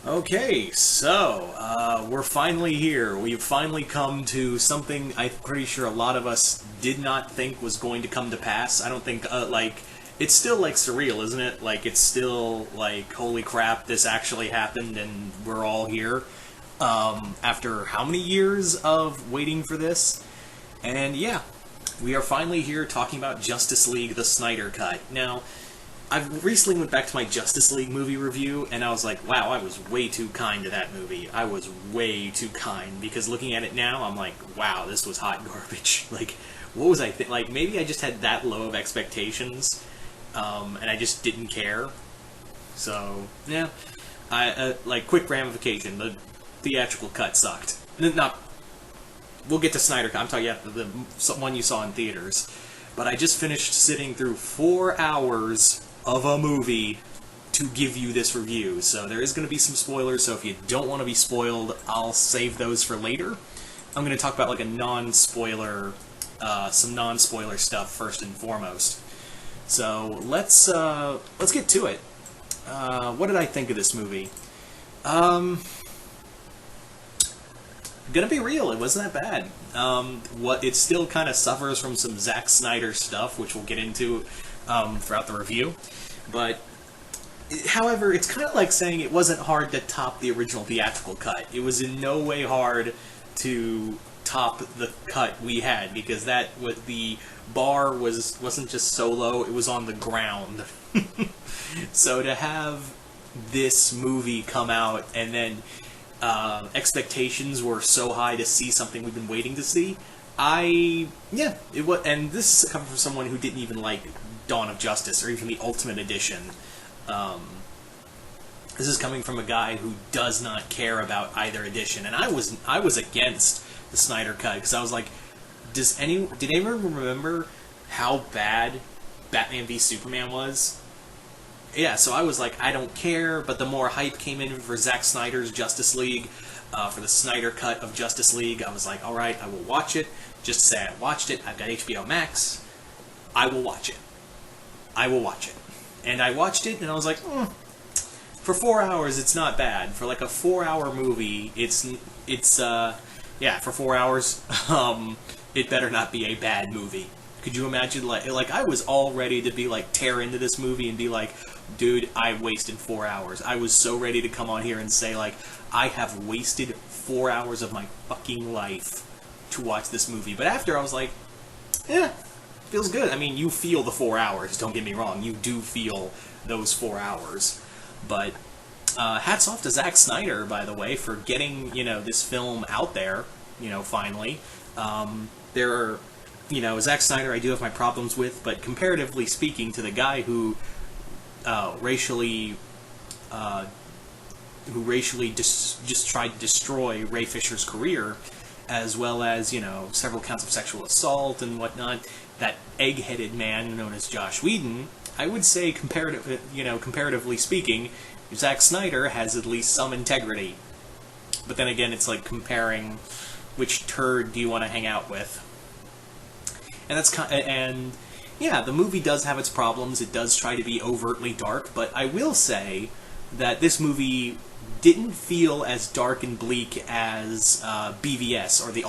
Okay, so we're finally here. We've finally come to something I'm pretty sure a lot of us did not think was going to come to pass. I don't think, it's still like surreal, isn't it? Like, it's still like, holy crap, this actually happened and we're all here. After how many years of waiting for this? And yeah, we are finally here talking about Justice League, the Snyder Cut. Now, I recently went back to my Justice League movie review, and I was like, wow, I was way too kind to that movie. I was way too kind, because looking at it now, I'm like, wow, this was hot garbage. Like, what was I like, maybe I just had that low of expectations, and I just didn't care. So, yeah. Quick ramification, the theatrical cut sucked. Not, we'll get to Snyder Cut, I'm talking about the one you saw in theaters. But I just finished sitting through 4 hours of a movie to give you this review. So there is going to be some spoilers, so if you don't want to be spoiled, I'll save those for later. I'm going to talk about like a non-spoiler, some non-spoiler stuff first and foremost. So let's get to it. What did I think of this movie? Gonna be real, it wasn't that bad. It still kind of suffers from some Zack Snyder stuff, which we'll get into throughout the review. But, however, it's kind of like saying it wasn't hard to top the original theatrical cut. It was in no way hard to top the cut we had, because the bar wasn't just so low, it was on the ground. So to have this movie come out and then expectations were so high to see something we've been waiting to see. It was, and this is coming from someone who didn't even like Dawn of Justice or even the Ultimate Edition. This is coming from a guy who does not care about either edition, and I was against the Snyder Cut because I was like, did anyone remember how bad Batman v Superman was? Yeah, so I was like, I don't care, but the more hype came in for Zack Snyder's Justice League, for the Snyder Cut of Justice League, I was like, alright, I will watch it. Just to say I watched it, I've got HBO Max, I will watch it. I will watch it. And I watched it, and I was like, for 4 hours, it's not bad. For like a 4-hour movie, for 4 hours, it better not be a bad movie. Could you imagine, like I was all ready to be like, tear into this movie and be like, dude, I wasted 4 hours. I was so ready to come on here and say, like, I have wasted 4 hours of my fucking life to watch this movie. But after, I was like, yeah, feels good. I mean, you feel the 4 hours, don't get me wrong. You do feel those 4 hours. But hats off to Zack Snyder, by the way, for getting, this film out there, finally. Zack Snyder I do have my problems with, but comparatively speaking to the guy who racially just tried to destroy Ray Fisher's career, as well as, several counts of sexual assault and whatnot, that egg-headed man known as Joss Whedon, I would say comparatively speaking, Zack Snyder has at least some integrity. But then again, it's like comparing which turd do you want to hang out with. And the movie does have its problems. It does try to be overtly dark, but I will say that this movie didn't feel as dark and bleak as BVS or the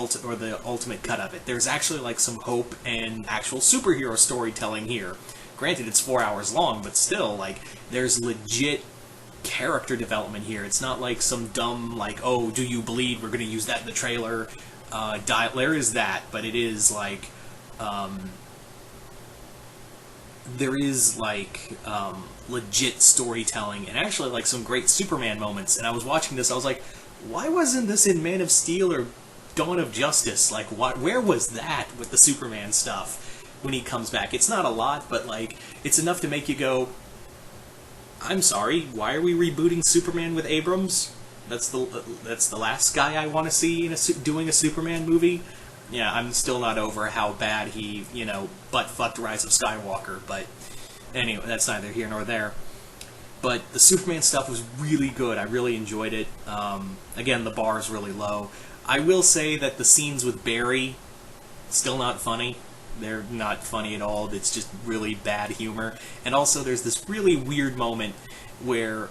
ultimate cut of it. There's actually like some hope and actual superhero storytelling here. Granted, it's 4 hours long, but still, like, there's legit character development here. It's not like some dumb, like, oh, do you bleed? We're going to use that in the trailer. There is that, but it is like. There is legit storytelling and actually like some great Superman moments. And I was watching this, I was like, why wasn't this in Man of Steel or Dawn of Justice? Like, where was that with the Superman stuff when he comes back? It's not a lot, but like, it's enough to make you go, I'm sorry, why are we rebooting Superman with Abrams? That's the last guy I want to see doing a Superman movie. Yeah, I'm still not over how bad he, butt-fucked Rise of Skywalker, but anyway, that's neither here nor there. But the Superman stuff was really good. I really enjoyed it. Again, the bar is really low. I will say that the scenes with Barry, still not funny. They're not funny at all. It's just really bad humor. And also, there's this really weird moment where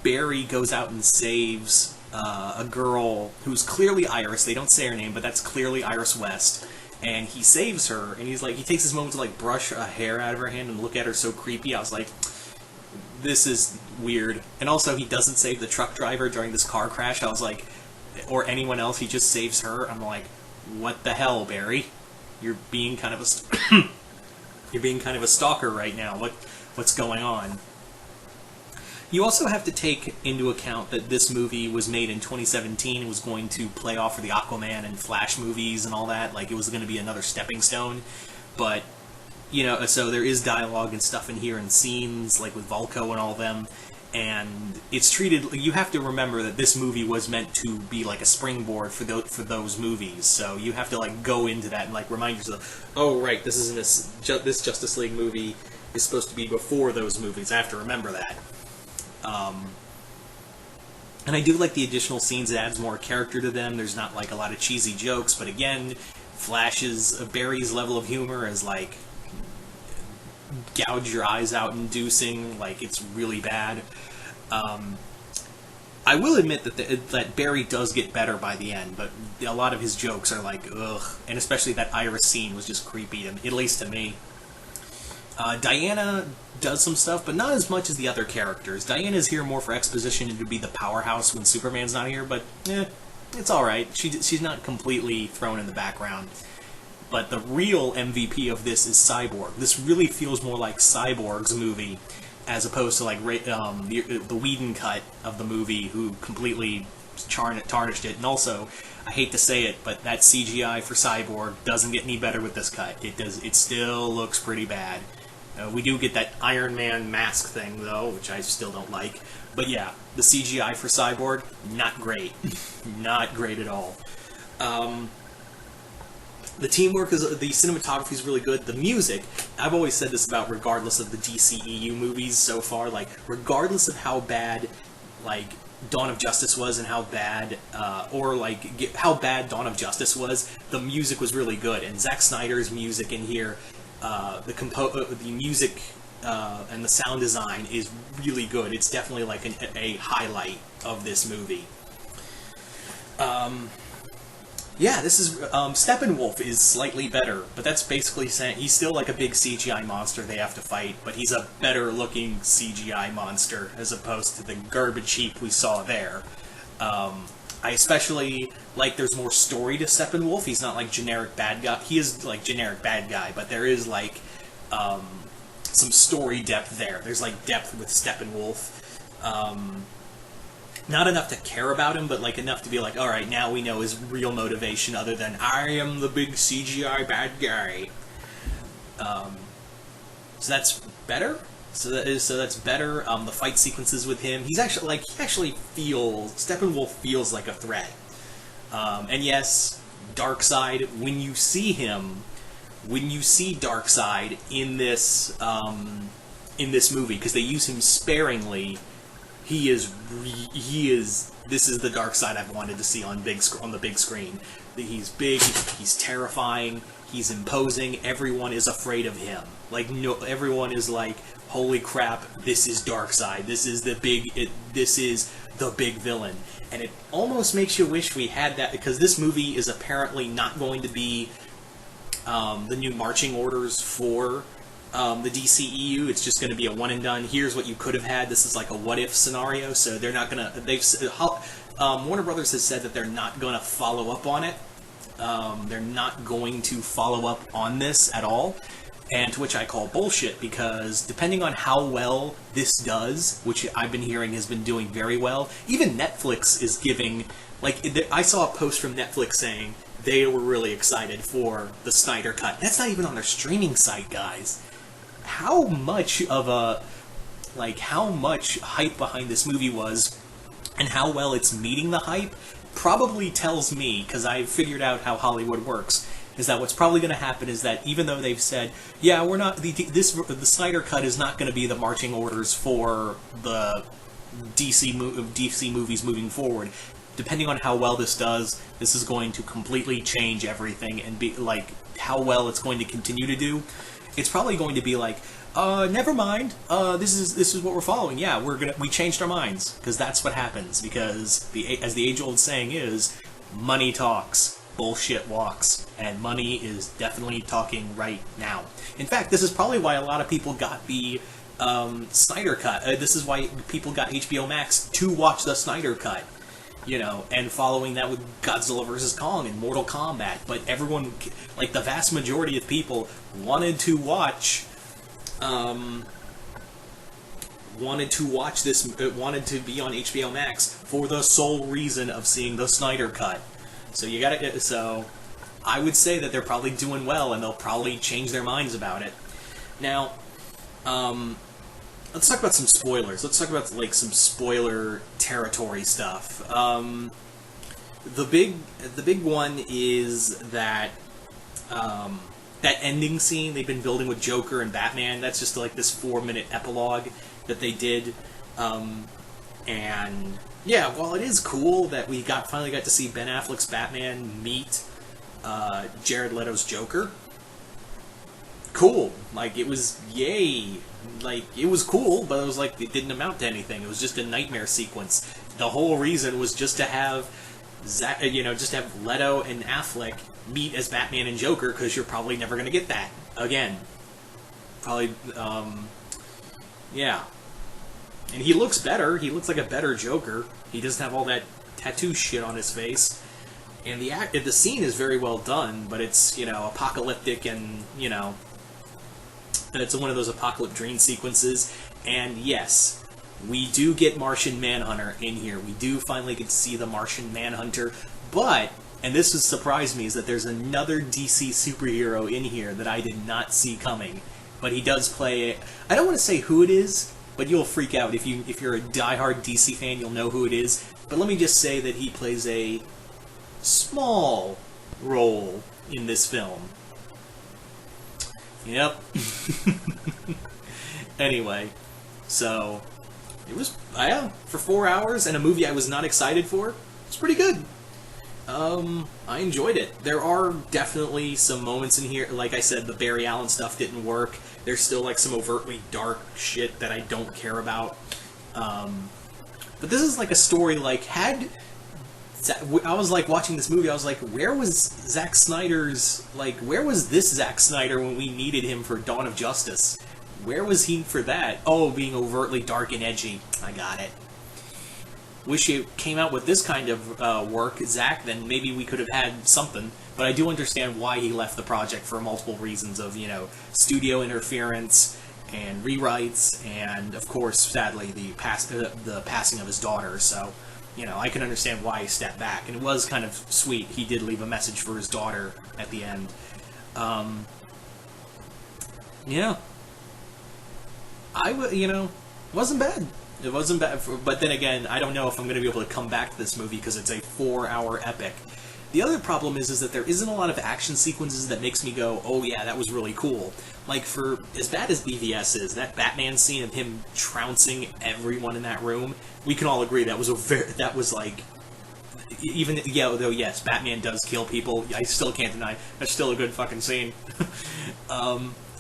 Barry goes out and saves a girl who's clearly Iris. They don't say her name, but that's clearly Iris West. And he saves her, and he takes his moment to like brush a hair out of her hand and look at her so creepy. I was like, this is weird. And also, he doesn't save the truck driver during this car crash. I was like, or anyone else, he just saves her. I'm like, what the hell, Barry? You're being kind of a you're being kind of a stalker right now. What's going on? You also have to take into account that this movie was made in 2017 and was going to play off for the Aquaman and Flash movies and all that. Like, it was going to be another stepping stone. But, you know, so there is dialogue and stuff in here and scenes, like with Vulko and all of them. And it's treated... You have to remember that this movie was meant to be like a springboard for those movies. So you have to, like, go into that and, like, remind yourself, oh, right, this Justice League movie is supposed to be before those movies. I have to remember that. And I do like the additional scenes. It adds more character to them. There's not like a lot of cheesy jokes, but again, Barry's level of humor is like gouge your eyes out inducing. Like, it's really bad. I will admit that Barry does get better by the end, but a lot of his jokes are like, ugh. And especially that Iris scene was just creepy, at least to me. Diana does some stuff, but not as much as the other characters. Diana's here more for exposition and to be the powerhouse when Superman's not here, but it's alright. She's not completely thrown in the background. But the real MVP of this is Cyborg. This really feels more like Cyborg's movie, as opposed to like the Whedon cut of the movie, who completely tarnished it. And also, I hate to say it, but that CGI for Cyborg doesn't get any better with this cut. It still looks pretty bad. We do get that Iron Man mask thing, though, which I still don't like. But yeah, the CGI for Cyborg, not great. Not great at all. The teamwork the cinematography is really good. The music, I've always said this about regardless of the DCEU movies so far, like, regardless of how bad, like, Dawn of Justice was and how bad, how bad Dawn of Justice was, the music was really good. And Zack Snyder's music in here, the music and the sound design is really good. It's definitely like a highlight of this movie. Yeah, this is Steppenwolf is slightly better, but that's basically saying he's still like a big CGI monster they have to fight, but he's a better looking CGI monster as opposed to the garbage heap we saw there. I especially like there's more story to Steppenwolf. He's not like generic bad guy. He is like generic bad guy, but there is like some story depth there. There's like depth with Steppenwolf. Not enough to care about him, but like enough to be like, all right, now we know his real motivation other than I am the big CGI bad guy. So that's better. So that's better. The fight sequences with him, Steppenwolf feels like a threat. And yes, Darkseid. When you see Darkseid in this movie, because they use him sparingly. This is the Darkseid I've wanted to see on the big screen. He's big, he's terrifying, he's imposing, everyone is afraid of him. Like, no, everyone is like, holy crap, this is Darkseid, this is the big villain. And it almost makes you wish we had that, because this movie is apparently not going to be the new marching orders for the DCEU. It's just going to be a one and done. Here's what you could have had. This is like a what if scenario. So they're not going to. Warner Brothers has said that they're not going to follow up on it. They're not going to follow up on this at all. And to which I call bullshit, because depending on how well this does, which I've been hearing has been doing very well, even Netflix is giving. Like, I saw a post from Netflix saying they were really excited for the Snyder Cut. That's not even on their streaming site, guys. How much hype behind this movie was, and how well it's meeting the hype, probably tells me, because I've figured out how Hollywood works, is that what's probably going to happen is that even though they've said, yeah, we're not, the Snyder Cut is not going to be the marching orders for the DC movies moving forward, depending on how well this does, this is going to completely change everything and be like how well it's going to continue to do. It's probably going to be like, Never mind. This is what we're following. Yeah, we changed our minds because that's what happens. Because as the age-old saying is, money talks, bullshit walks, and money is definitely talking right now. In fact, this is probably why a lot of people got the Snyder cut. This is why people got HBO Max to watch the Snyder cut. You know, and following that with Godzilla vs. Kong and Mortal Kombat. But everyone, like the vast majority of people, wanted to watch this, wanted to be on HBO Max for the sole reason of seeing the Snyder cut. So I would say that they're probably doing well, and they'll probably change their minds about it. Now, let's talk about some spoilers. Let's talk about like some spoiler territory stuff. The big one is that that ending scene they've been building with Joker and Batman. That's just like this 4-minute epilogue that they did, and yeah, while it is cool that we finally got to see Ben Affleck's Batman meet Jared Leto's Joker. Cool, like it was yay. Like, it was cool, but it was like, it didn't amount to anything. It was just a nightmare sequence. The whole reason was just to have Leto and Affleck meet as Batman and Joker, because you're probably never going to get that again. Probably, yeah. And he looks better. He looks like a better Joker. He doesn't have all that tattoo shit on his face. And the scene is very well done, but it's, apocalyptic and, it's one of those apocalyptic dream sequences. And yes, we do get Martian Manhunter in here. We do finally get to see the Martian Manhunter. But, and this has surprised me, is that there's another DC superhero in here that I did not see coming. But he does play, I don't want to say who it is, but you'll freak out. If you're a diehard DC fan, you'll know who it is. But let me just say that he plays a small role in this film. Yep. Anyway, so it was, for 4 hours and a movie I was not excited for, it's pretty good. I enjoyed it. There are definitely some moments in here, like I said, the Barry Allen stuff didn't work. There's still like some overtly dark shit that I don't care about. But this is like a story, like, I was like watching this movie, I was like, where was Zack Snyder's, like, where was this Zack Snyder when we needed him for Dawn of Justice? Where was he for that? Oh, being overtly dark and edgy. I got it. Wish you came out with this kind of work, Zack, then maybe we could have had something. But I do understand why he left the project for multiple reasons of, studio interference and rewrites, and of course, sadly, the passing of his daughter, so... I can understand why he stepped back, and it was kind of sweet. He did leave a message for his daughter at the end. Yeah. Wasn't bad. It wasn't bad, but then again, I don't know if I'm going to be able to come back to this movie because it's a 4-hour epic. The other problem is that there isn't a lot of action sequences that makes me go, oh yeah, that was really cool. Like, for as bad as BVS is, that Batman scene of him trouncing everyone in that room, we can all agree that was though yes, Batman does kill people, I still can't deny, that's still a good fucking scene.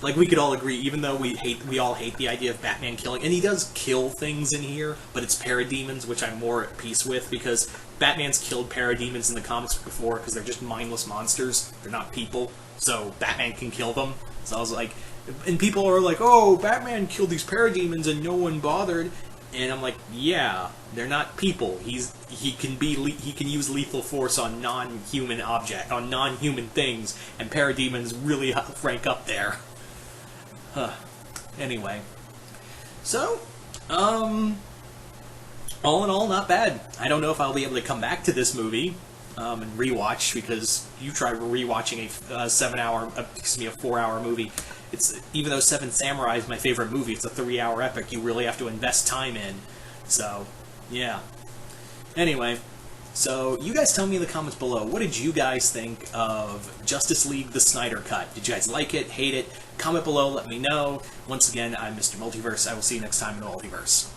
Like, we could all agree, even though we all hate the idea of Batman killing, and he does kill things in here, but it's parademons, which I'm more at peace with, because Batman's killed parademons in the comics before, because they're just mindless monsters, they're not people, so Batman can kill them. So I was like, and people are like, oh, Batman killed these parademons and no one bothered, and I'm like, yeah, they're not people. He can use lethal force on non-human things, and parademons really rank up there. Anyway, so, all in all, not bad. I don't know if I'll be able to come back to this movie and rewatch, because you try rewatching a 4-hour movie. Even though Seven Samurai is my favorite movie, it's a 3-hour epic. You really have to invest time in. So, yeah. Anyway, so you guys tell me in the comments below, what did you guys think of Justice League: The Snyder Cut? Did you guys like it, hate it? Comment below, let me know. Once again, I'm Mr. Multiverse. I will see you next time in the Multiverse.